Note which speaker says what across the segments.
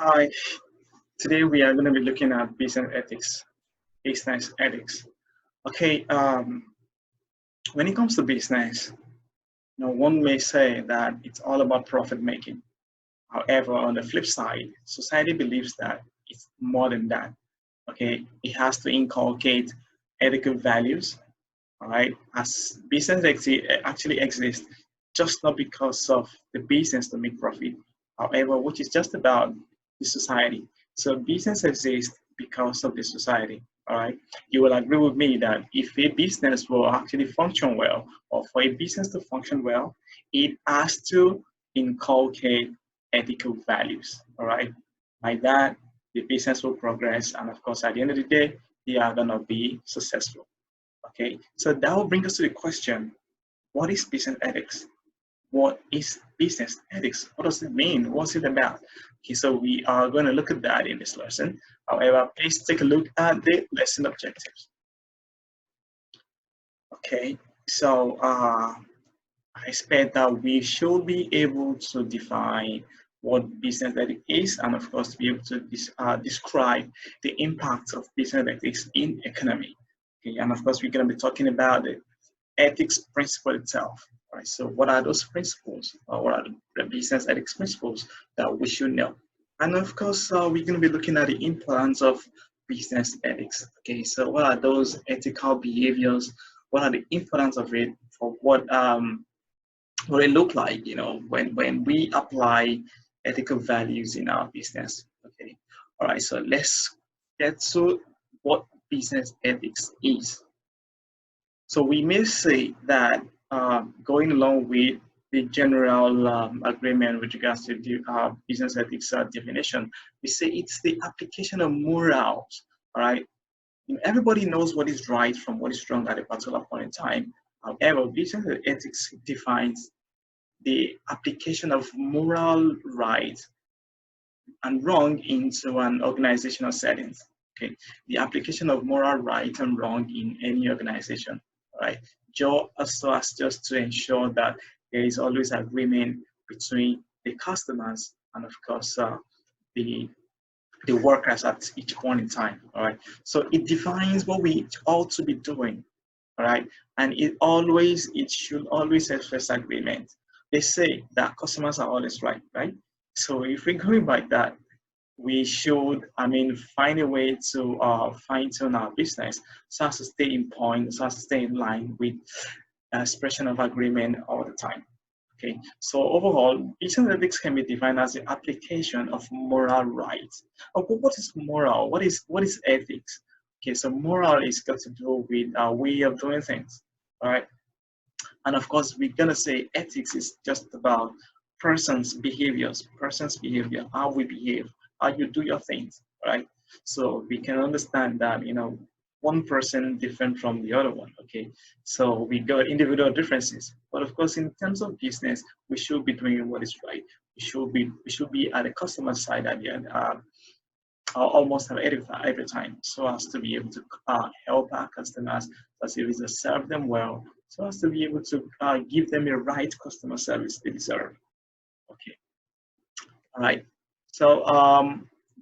Speaker 1: Hi, today we are going to be looking at business ethics, business ethics. Okay, when it comes to business, one may say that it's all about profit making. However, on the flip side, society believes that it's more than that. Okay, it has to inculcate ethical values. All right, as business actually exists just not because of the business to make profit, however, which is just about the society. So business exists because of the society. All right, you will agree with me that if a business will actually function well, or for a business to function well, it has to inculcate ethical values. All right, like that, the business will progress, and of course, at the end of the day, they are gonna be successful. Okay, so that will bring us to the question, what is business ethics? What is business ethics? What does it mean? What's it about? Okay, so we are going to look at that in this lesson. However, please take a look at the lesson objectives. Okay, so I expect that we should be able to define what business ethics is, and of course, to be able to describe the impact of business ethics in economy. Okay, and of course, we're going to be talking about the ethics principle itself. Right. So what are those principles? What are the business ethics principles that we should know? And of course, we're going to be looking at the importance of business ethics. Okay, so what are those ethical behaviors? What are the importance of it for what it look like? When we apply ethical values in our business. Okay, all right. So let's get to what business ethics is. So we may say that going along with the general agreement with regards to the business ethics definition, we say it's the application of morals, all right? Everybody knows what is right from what is wrong at a particular point in time. However, business ethics defines the application of moral right and wrong into an organizational setting. Okay, the application of moral right and wrong in any organization, right? So as just to ensure that there is always agreement between the customers and of course the workers at each point in time. All right. So it defines what we ought to be doing. All right. And it should always express agreement. They say that customers are always right, right? So if we're going by that, we should, find a way to fine tune our business so as to stay in point, so as to stay in line with expression of agreement all the time. Okay, so overall, business ethics can be defined as the application of moral rights. But what is moral? What is ethics? Okay, so moral is got to do with our way of doing things, all right? And of course, we're gonna say ethics is just about person's behavior, how we behave, how you do your things, right? So we can understand that, one person different from the other one, okay? So we got individual differences, but of course, in terms of business, we should be doing what is right. We should be at the customer side at the end, almost every time, so as to be able to help our customers, as to be able to serve them well, so as to be able to give them a right customer service they deserve. Okay, all right. So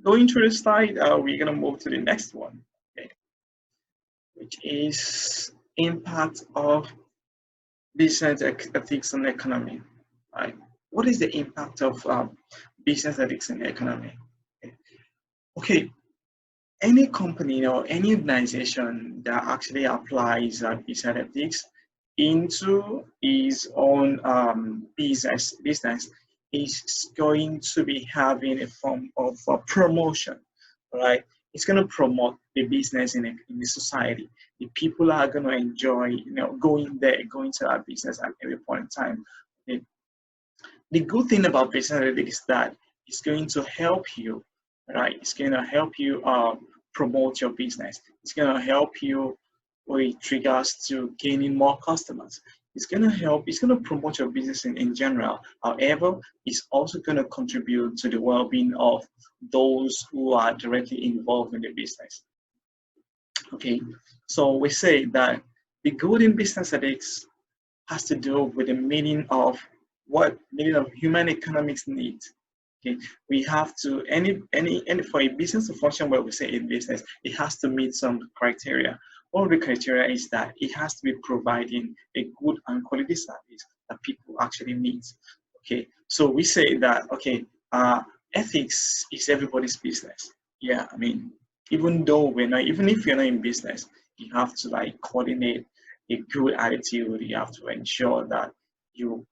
Speaker 1: going through this slide, we're gonna move to the next one, okay, which is impact of business ethics on the economy. Right? What is the impact of business ethics in the economy? Okay, any company or any organization that actually applies business ethics into its own business is going to be having a form of promotion, right? It's going to promote the business in the society. The people are going to enjoy, going to that business at every point in time. The good thing about business ethics is that it's going to help you, right? It's going to help you promote your business. It's going to help you with regards to gaining more customers. It's going to promote your business in general. However, it's also going to contribute to the well-being of those who are directly involved in the business. Okay, so we say that the good in business ethics has to do with the meaning of human economics needs. Okay, we have to any for a business to function well, we say in business, it has to meet some criteria. One of the criteria is that it has to be providing a good and quality service that people actually need. Okay, so we say that okay, ethics is everybody's business. Yeah, I mean, even though we're not, even if you're not in business, you have to like coordinate a good attitude. You have to ensure that you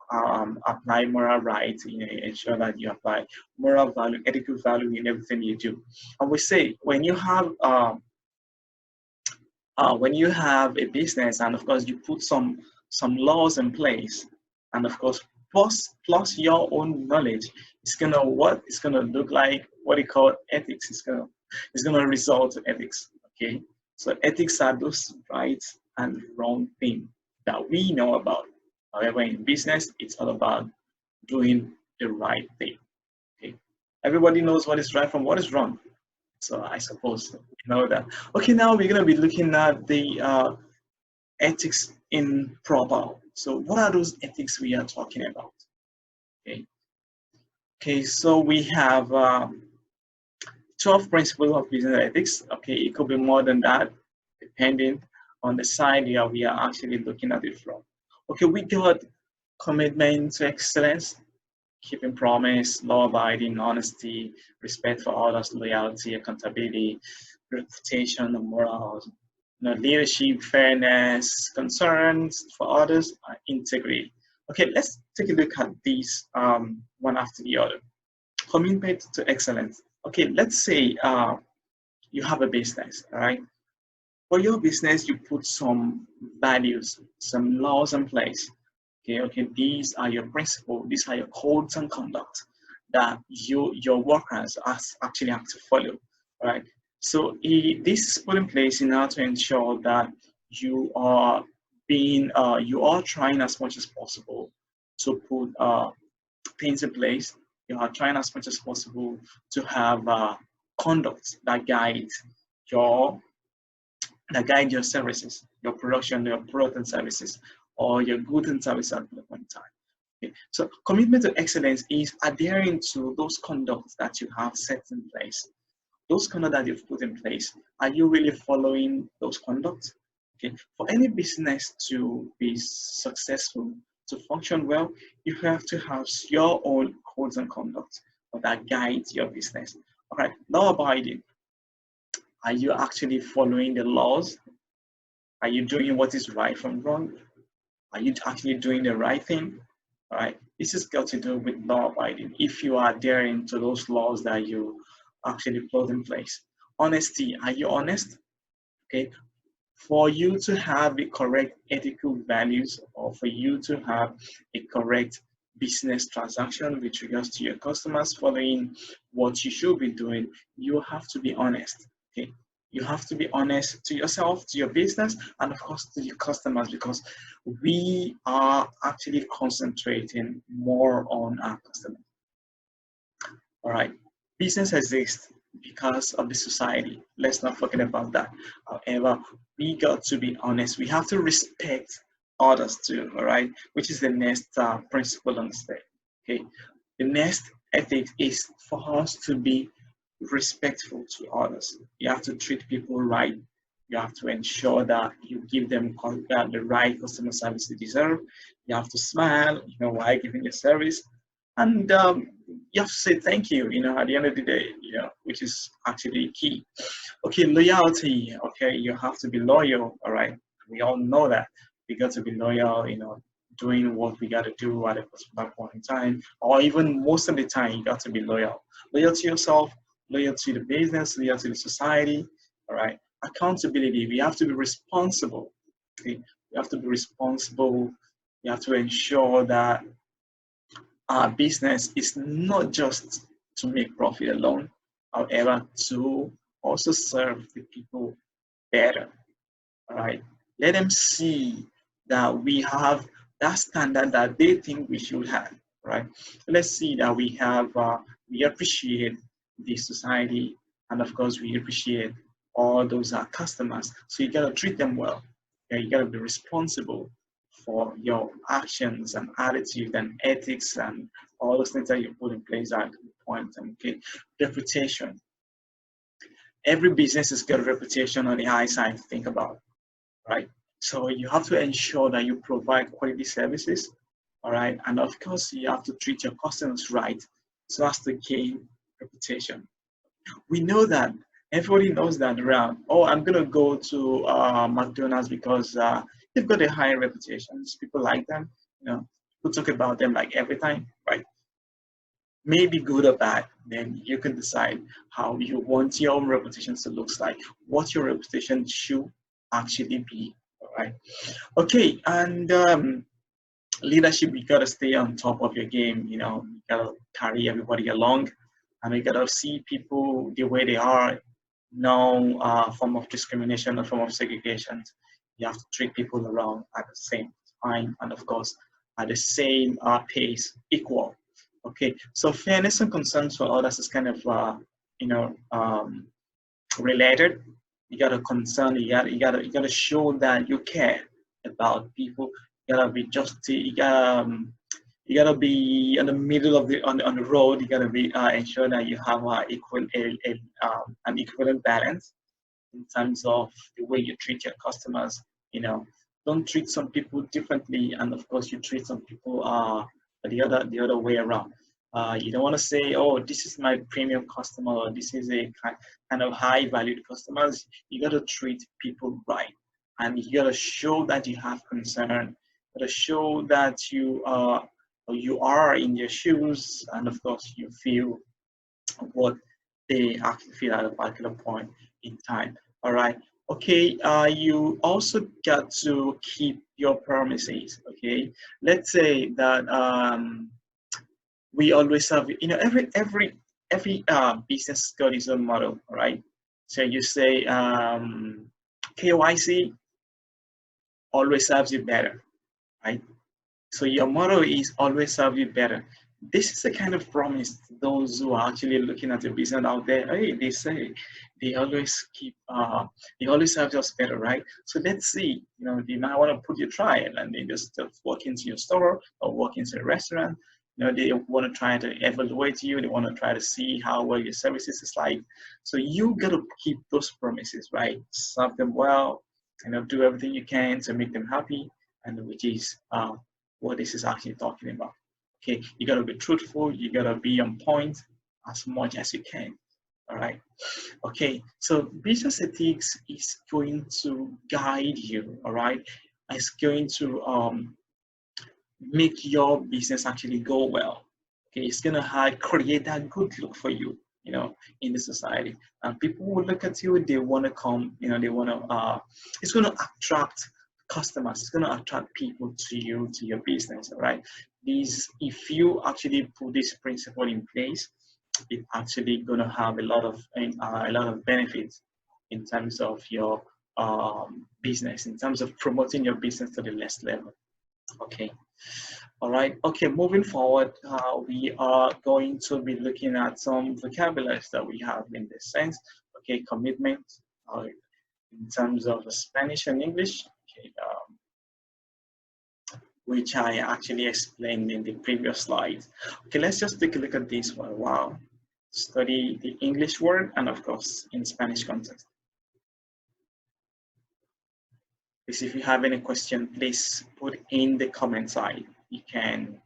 Speaker 1: apply moral rights, you know, ensure that you apply moral value, ethical value in everything you do. And we say when you have a business, and of course you put some laws in place, and of course plus your own knowledge, it's gonna look like what you call ethics. It's gonna result to ethics. Okay, so ethics are those right and wrong things that we know about. However, in business, it's all about doing the right thing. Okay, everybody knows what is right from what is wrong. So I suppose you know that. Okay, now we're gonna be looking at the ethics in proper. So what are those ethics we are talking about? Okay, okay. So we have 12 principles of business ethics. Okay, it could be more than that, depending on the side we are actually looking at it from. Okay, we got commitment to excellence, keeping promise, law-abiding, honesty, respect for others, loyalty, accountability, reputation, and morals, you know, leadership, fairness, concerns for others, integrity. Okay, let's take a look at these one after the other. Commitment to excellence. Okay, let's say you have a business, all right? For your business, you put some values, some laws in place. Okay, these are your principles, these are your codes and conduct that your workers actually have to follow, right? So this is put in place in order to ensure that you are trying as much as possible to put things in place. You are trying as much as possible to have conduct your that guide your services, your production, your product and services, or your goods and services at the point in time. Okay. So commitment to excellence is adhering to those conducts that you have set in place. Those conduct that you've put in place, are you really following those conducts? Okay. For any business to be successful, to function well, you have to have your own codes and conduct that guides your business. All right, law abiding. Are you actually following the laws? Are you doing what is right from wrong? Are you actually doing the right thing? All right. This has got to do with law abiding. If you are adhering to those laws that you actually put in place. Honesty. Are you honest? Okay. For you to have the correct ethical values, or for you to have a correct business transaction with regards to your customers, following what you should be doing, you have to be honest. Okay. You have to be honest to yourself, to your business, and of course to your customers, because we are actually concentrating more on our customers. All right. Business exists because of the society. Let's not forget about that. However, we got to be honest. We have to respect others too. All right. Which is the next principle on the stage. Okay. The next ethic is for us to be respectful to others. You have to treat people right. You have to ensure that you give them the right customer service they deserve. You have to smile, you know, while giving your service, and you have to say thank you, you know, at the end of the day, you know, which is actually key. Okay, loyalty. Okay, you have to be loyal. All right, we all know that we got to be loyal. You know, doing what we got to do at a particular point in time, or even most of the time, you got to be loyal. Loyal to yourself, loyal to the business, loyal to the society. All right, accountability. We have to be responsible. Okay, we have to be responsible. We have to ensure that our business is not just to make profit alone, however, to also serve the people better. All right, let them see that we have that standard that they think we should have. Right, let's see that we appreciate the society, and of course we appreciate all those customers. So you gotta treat them well. Okay? You gotta be responsible for your actions and attitude and ethics and all those things that you put in place are important. Okay, reputation. Every business has got a reputation on the high side to think about, right? So you have to ensure that you provide quality services, all right? And of course, you have to treat your customers right so as to gain reputation. We know that everybody knows that around. Oh, I'm gonna go to McDonald's because they've got a high reputation. People like them, you know. People talk about them like every time, right? Maybe good or bad. Then you can decide how you want your own reputation to look like. What your reputation should actually be. All right. Okay, and leadership, you gotta stay on top of your game. You know, you gotta carry everybody along, and you gotta see people the way they are. No form of discrimination, no form of segregation. You have to treat people around at the same time, and of course, at the same pace, equal. Okay, so fairness and concerns for others is kind of you know related. You gotta concern. You gotta show that you care about people. You gotta be just. You gotta be in the middle of on the road. You gotta be ensure that you have an equivalent balance in terms of the way you treat your customers. You know, don't treat some people differently, and of course, you treat some people the other way around. You don't want to say, oh, this is my premium customer, or this is a kind of high valued customers. You got to treat people right, and you got to show that you have concern. You got to show that you are in your shoes, and of course, you feel what they actually feel at a particular point in time. All right. Okay. You also got to keep your promises. Okay. Let's say that we always have, you know, every business got its own model, all right? So you say KYC always serves you better, right? So your motto is always serve you better. This is the kind of promise to those who are actually looking at the business out there. Hey, they say they always they always serve us better, right? So let's see, you know, they might want to put your trial and they just walk into your store or walk into a restaurant. You know, they want to try to evaluate you. They want to try to see how well your services is like. So you got to keep those promises, right? Serve them well, you know, do everything you can to make them happy, and which is what this is actually talking about. Okay, you got to be truthful. You got to be on point as much as you can. All right. Okay, so business ethics is going to guide you. All right, it's going to make your business actually go well. Okay, it's gonna create that good look for you, you know, in the society, and people will look at you. They want to come, you know, they want to. It's gonna attract customers. It's gonna attract people to you, to your business. All right. These, if you actually put this principle in place, it's actually gonna have a lot of benefits in terms of your business, in terms of promoting your business to the next level. Okay. All right. Okay. Moving forward, we are going to be looking at some vocabularies that we have in this sense. Okay. Commitment, in terms of Spanish and English. Okay. Which I actually explained in the previous slide. Okay. Let's just take a look at this for a while. Study the English word and of course in Spanish context. Please, if you have any question, please put in the comment side. You can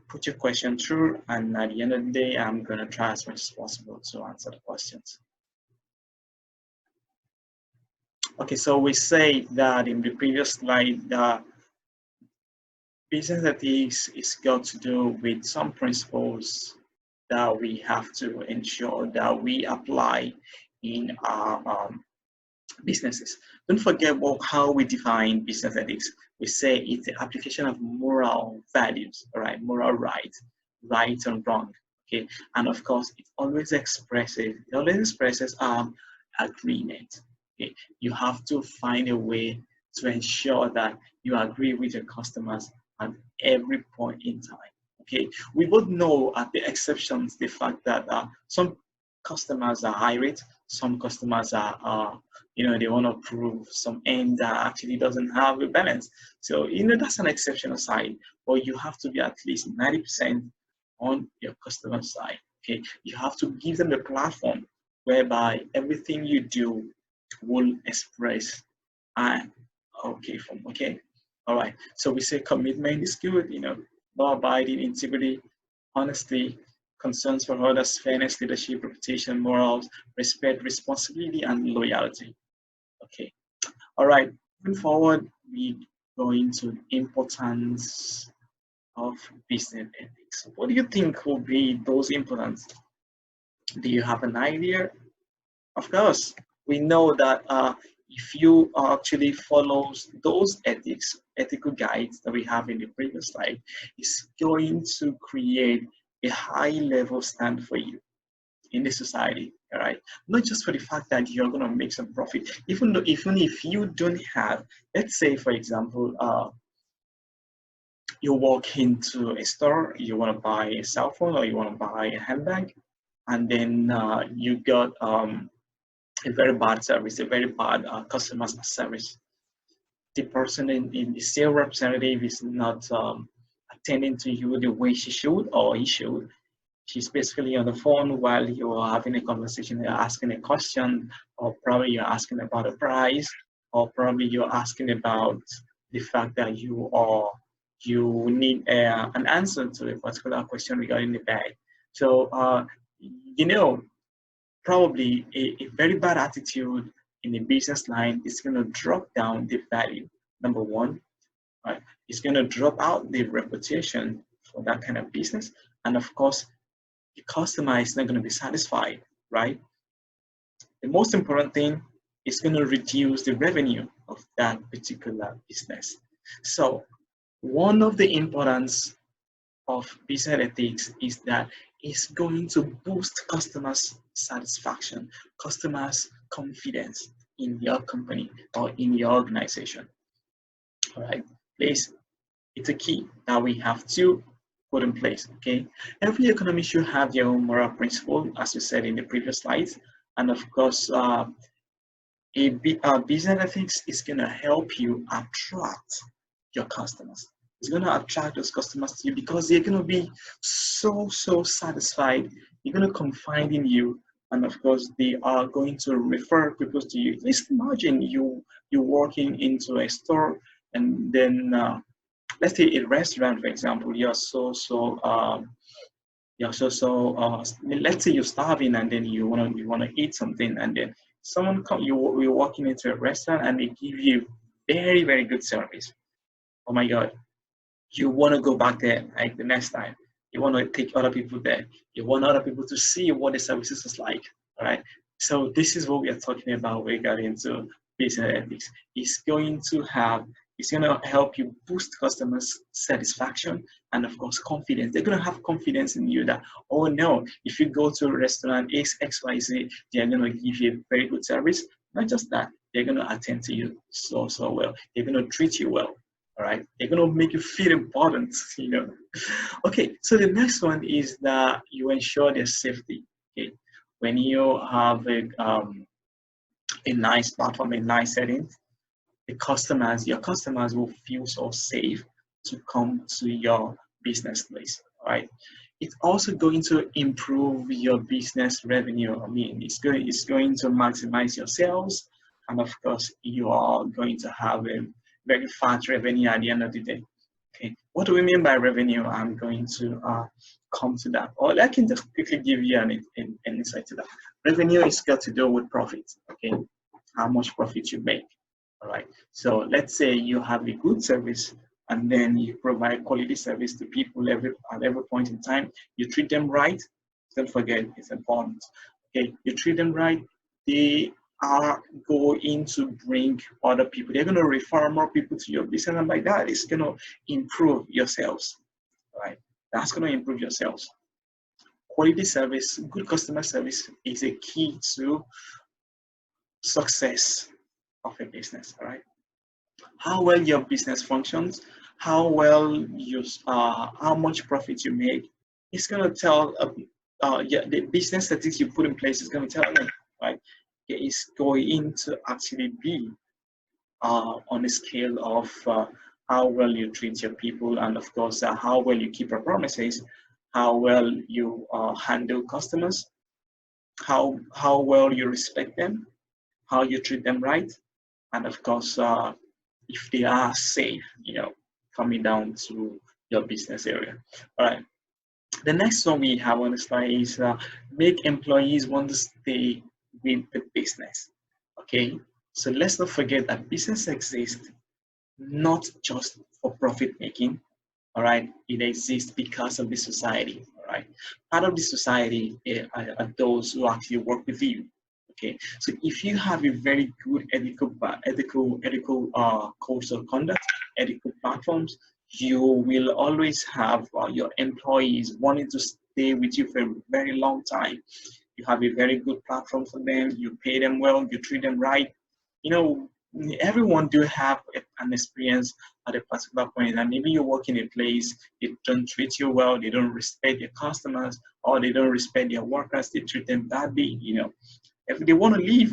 Speaker 1: put your question through, and at the end of the day, I'm going to try as much as possible to answer the questions. Okay, so we say that in the previous slide, business ethics is got to do with some principles that we have to ensure that we apply in our businesses. Don't forget how we define business ethics. We say it's the application of moral values, all right, moral right and wrong, okay, and of course it always expresses agreement. Okay, you have to find a way to ensure that you agree with your customers at every point in time. Okay, we both know at the exceptions the fact that some customers are irate, some customers are they want to prove some end that actually doesn't have a balance. So that's an exceptional side, but you have to be at least 90% on your customer side. Okay, you have to give them a platform whereby everything you do will express I okay from okay. All right. So we say commitment is good, law abiding, integrity, honesty, concerns for others, fairness, leadership, reputation, morals, respect, responsibility, and loyalty. Okay. All right. Moving forward, we go into the importance of business ethics. What do you think will be those importance? Do you have an idea? Of course, we know that if you actually follow those ethical guides that we have in the previous slide, it's going to create a high level stand for you in the society, all right? Not just for the fact that you're going to make some profit, even if you don't have, let's say, for example, you walk into a store, you want to buy a cell phone or you want to buy a handbag, and then you got a very bad service, a very bad customer service. The person in the sales representative is not attending to you the way she should or he should. She's basically on the phone while you're having a conversation, you're asking a question, or probably you're asking about a price, or probably you're asking about the fact that you need an answer to a particular question regarding the bag. So, probably a very bad attitude in a business line is going to drop down the value, number one, right? It's going to drop out the reputation for that kind of business. And of course, the customer is not going to be satisfied, right? The most important thing is going to reduce the revenue of that particular business. So one of the importance of business ethics is that it's going to boost customers' satisfaction, customers' confidence in your company or in your organization. All right, please, it's a key that we have to put in place. Okay, every economy should have their own moral principle, as you said in the previous slides, and of course, business ethics is going to help you attract your customers. It's going to attract those customers to you because they're going to be so satisfied. They're going to confide in you, and of course, they are going to refer people to you. Just imagine you walking into a store, and then let's say a restaurant, for example. Let's say you're starving, and then you wanna eat something, and then you're walking into a restaurant, and they give you very good service. Oh my God. You want to go back there like the next time. You want to take other people there. You want other people to see what the services is like, all right? So this is what we are talking about regarding to business ethics. It's going to help you boost customers' satisfaction and of course confidence. They're going to have confidence in you that, oh no, if you go to a restaurant XYZ, they're going to give you a very good service. Not just that, they're going to attend to you so well. They're going to treat you well. All right, they're going to make you feel important, Okay, so the next one is that you ensure their safety. Okay, when you have a nice platform, a nice setting, your customers will feel so safe to come to your business place. All right, it's also going to improve your business revenue. I mean, it's going to maximize your sales, and of course, you are going to have a very fast revenue at the end of the day. Okay, what do we mean by revenue? I'm going to come to that, or I can just quickly give you an insight to that. Revenue is got to do with profit. Okay, how much profit you make. All right. So let's say you have a good service, and then you provide quality service to people at every point in time. You treat them right. Don't forget, it's important. Okay, you treat them right. They are going to bring other people. They're going to refer more people to your business, and by that, it's going to improve your sales. Right? That's going to improve your sales. Quality service, good customer service is a key to success of a business. All right? How well your business functions, how much profit you make, it's going to tell yeah, the business ethics you put in place is going to tell them, right? It's going to actually be on a scale of how well you treat your people, and of course, how well you keep your promises, how well you handle customers, how well you respect them, how you treat them right, and of course, if they are safe, coming down to your business area. All right. The next one we have on the slide is make employees want to stay with the business. Okay, so let's not forget that business exists not just for profit making. All right, it exists because of the society. All right, part of the society are those who actually work with you. Okay, so if you have a very good ethical course of conduct, ethical platforms, you will always have your employees wanting to stay with you for a very long time. You have a very good platform for them, you pay them well, you treat them right. You know, everyone do have an experience at a particular point, and maybe you work in a place, they don't treat you well, they don't respect their customers, or they don't respect their workers, they treat them badly. If they want to leave,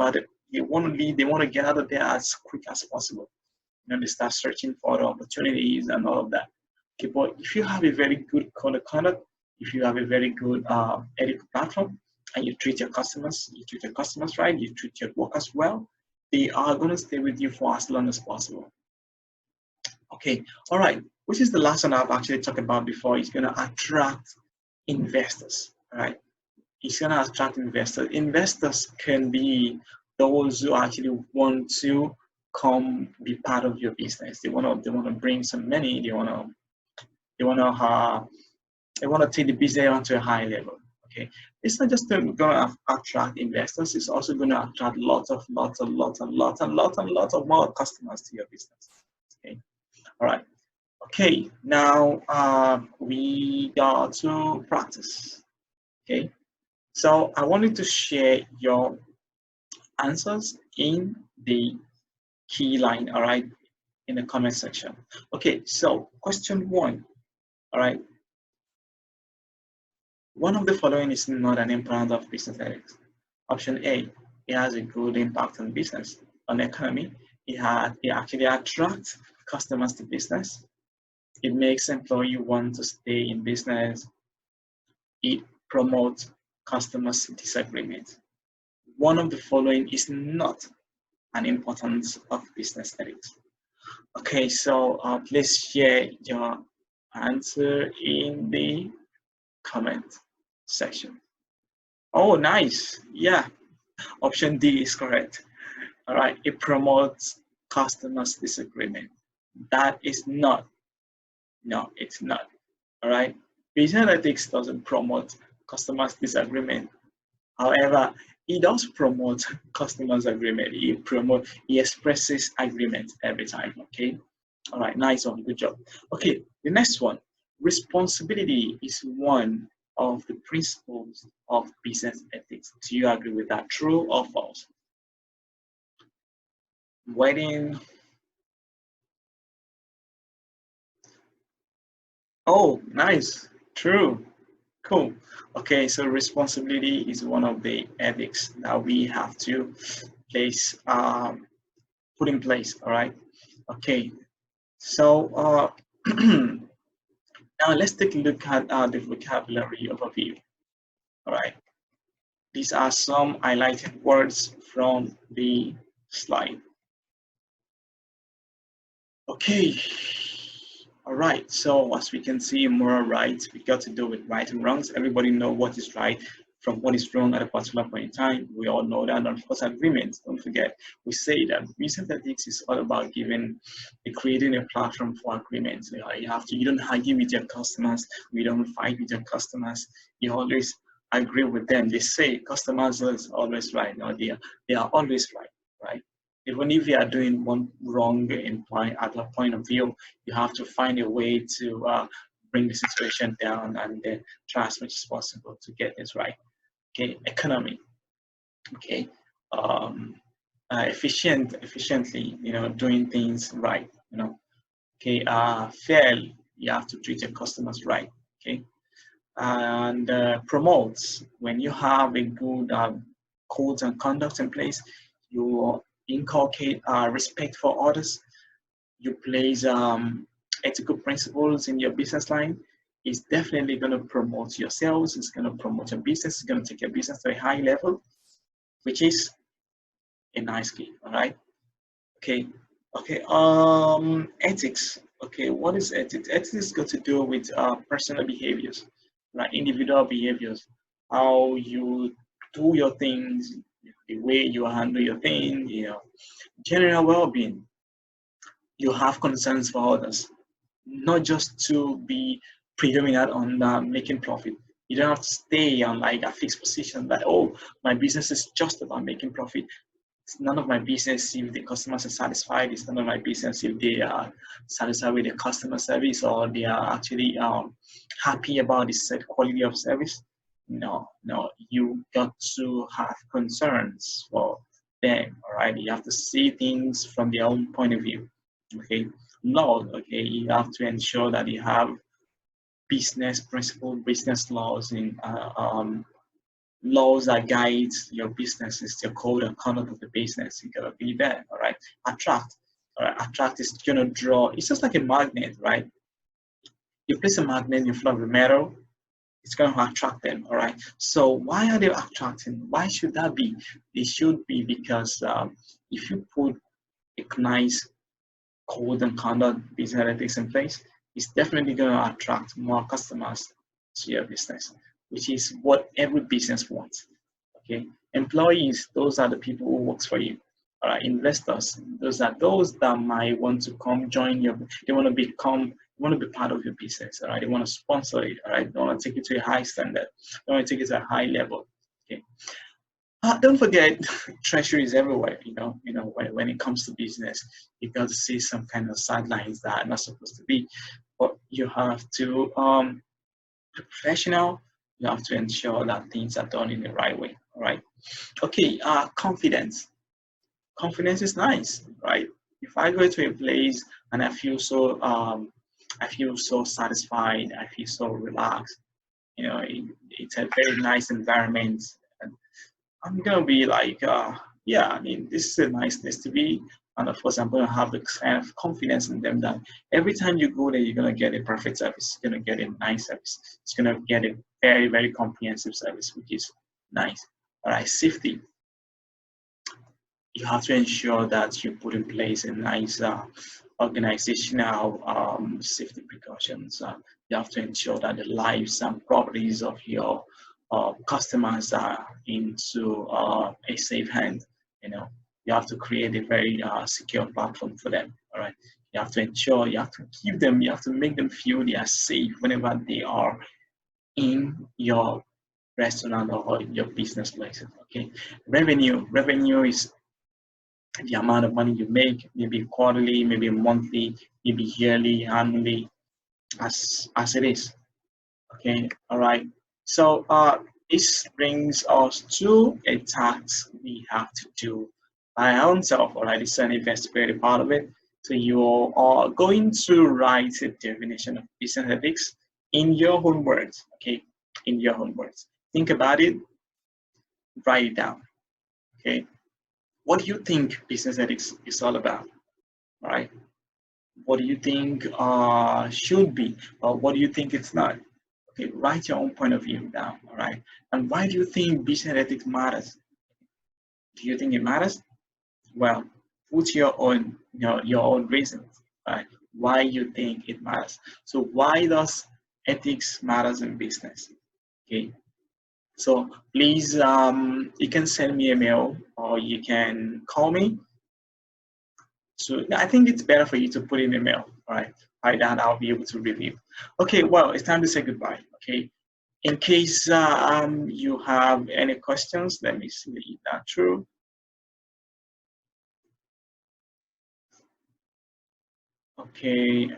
Speaker 1: they want to get out of there as quick as possible. They start searching for other opportunities and all of that. Okay, but if you have a very good code of conduct, if you have a very good ethical platform, and you treat your customers right, you treat your workers well, they are going to stay with you for as long as possible. Okay, all right. Which is the last one I've actually talked about before. It's going to attract investors. All right, it's going to attract investors. Investors can be those who actually want to come be part of your business. They want to bring some money. They want to take the business onto a high level. Okay, it's not just going to attract investors. It's also going to attract lots of more customers to your business. Okay, all right. Okay, now we got to practice. Okay, so I wanted to share your answers in the key line, all right, in the comment section. Okay, so question 1, all right. One of the following is not an impact of business ethics. Option A, it has a good impact on business, on the economy. It actually attracts customers to business. It makes employees want to stay in business. It promotes customers' disagreement. One of the following is not an importance of business ethics. Okay, so please share your answer in the comment section. Oh, nice. Yeah, option D is correct. All right, it promotes customers' disagreement. That is not. No, it's not. All right, business ethics doesn't promote customers' disagreement. However, it does promote customers' agreement. It expresses agreement every time. Okay. All right, nice one, good job. Okay, the next one, responsibility is one of the principles of business ethics. Do you agree with that? True or false? Waiting. Oh, nice. True. Cool. Okay, so responsibility is one of the ethics that we have to place, put in place. All right. Okay. So now let's take a look at the vocabulary overview. All right. These are some highlighted words from the slide. Okay. All right. So as we can see, moral rights, we got to do with right and wrongs. Everybody know what is right from what is wrong at a particular point in time. We all know that. And of course, agreements. Don't forget, we say that business ethics is all about creating a platform for agreements. You don't argue with your customers. We don't fight with your customers. You always agree with them. They say customers are always right. No, they are always right, right? Even if you are doing one wrong at a point of view, you have to find a way to bring the situation down and then try as much as possible to get this right. Okay, economy. Okay, efficiently, doing things right. Okay, fair. You have to treat your customers right. Okay, and promotes. When you have a good codes and conduct in place, you inculcate respect for others, you place ethical principles in your business line, it's definitely going to promote your sales, it's going to promote your business, it's going to take your business to a high level, which is a nice key. All right. Okay. Okay. Ethics. Okay. What is ethics? Ethics got to do with personal behaviors, like individual behaviors, how you do your things, the way you handle your thing, general well-being. You have concerns for others, not just to be predominant on making profit. You don't have to stay on like a fixed position that, oh, my business is just about making profit. It's none of my business if the customers are satisfied. It's none of my business if they are satisfied with the customer service or they are actually happy about the set quality of service. No, no, you got to have concerns for them. All right, you have to see things from their own point of view. Okay, law. Okay, you have to ensure that you have business principle, business laws in laws that guide your businesses, your code and conduct of the business. You gotta be there, all right? Attract, all right? Attract is gonna draw. It's just like a magnet, right? You place a magnet in front of a metal, it's gonna attract them, all right? So why are they attracting? Why should that be? It should be because if you put a nice code and conduct business ethics in place, it's definitely gonna attract more customers to your business, which is what every business wants. Okay, employees, those are the people who works for you. All right, investors, those are those that might want to come join your, they want to want to be part of your business. All right, they want to sponsor it. All right, they want to take it to a high standard, they want to take it to a high level. Okay, don't forget, treasury is everywhere. When it comes to business, you got to see some kind of sidelines that are not supposed to be, but you have to be professional. You have to ensure that things are done in the right way. All right. Okay. Confidence. Confidence is nice, right? If I go to a place and I feel so satisfied, I feel so relaxed. It's a very nice environment, and I'm gonna be like, yeah, I mean, this is a nice place to be. And of course, I'm gonna have the kind of confidence in them that every time you go there, you're gonna get a perfect service. You're gonna get a nice service. It's gonna get a very, very comprehensive service, which is nice. All right, safety. You have to ensure that you put in place a nice organizational safety precautions. You have to ensure that the lives and properties of your customers are into a safe hand. You have to create a very secure platform for them. All right. You have to ensure, you have to keep them, you have to make them feel they are safe whenever they are in your restaurant or your business places. Okay. Revenue is the amount of money you make, maybe quarterly, maybe monthly, maybe yearly, annually, as it is. Okay, all right. So this brings us to a task we have to do by ourselves. All right, this is an investigative part of it. So you are going to write a definition of business ethics in your own words. Okay, in your own words. Think about it. Write it down. Okay. What do you think business ethics is all about? All right. What do you think should be, or what do you think it's not? Okay, write your own point of view down. All right. And why do you think business ethics matters? Do you think it matters? Well, put your own reasons. Right? Why you think it matters. So why does ethics matters in business? Okay. So please, you can send me a mail or you can call me. So I think it's better for you to put in a mail, all right? By that, I'll be able to review. Okay, well, it's time to say goodbye, okay? In case you have any questions, let me see that through. Okay,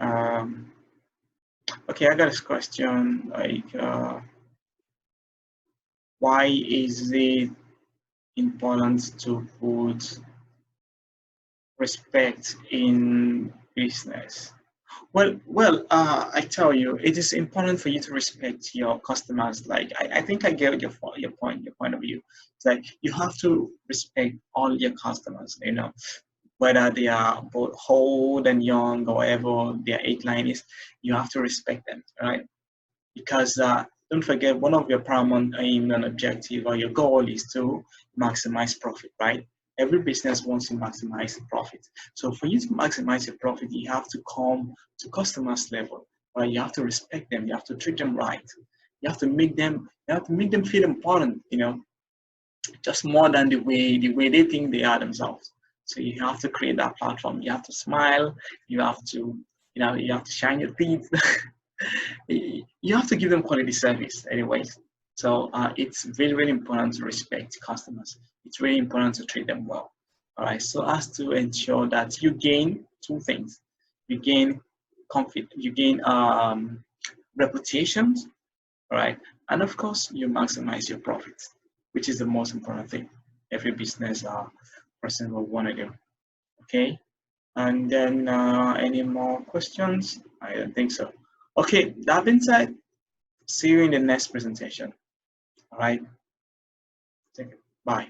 Speaker 1: okay, I got this question, like, why is it important to put respect in business? I tell you, it is important for you to respect your customers. Like, I think I get your point of view. It's like you have to respect all your customers, you know, whether they are both old and young or whatever their age line is, you have to respect them, right? Because don't forget, one of your paramount aim and objective or your goal is to maximize profit, right? Every business wants to maximize profit. So for you to maximize your profit, you have to come to customers level, right? You have to respect them, you have to treat them right, you have to make them feel important, you know, just more than the way they think they are themselves. So you have to create that platform. You have to smile. You have to, you have to shine your teeth. You have to give them quality service, anyways. So it's very, very important to respect customers. It's very important to treat them well. All right. So as to ensure that you gain two things, you gain you gain reputations, all right, and of course you maximize your profits, which is the most important thing every business person will want to do. Okay, and then any more questions? I don't think so. Okay, that being said, see you in the next presentation. All right, take it. Bye.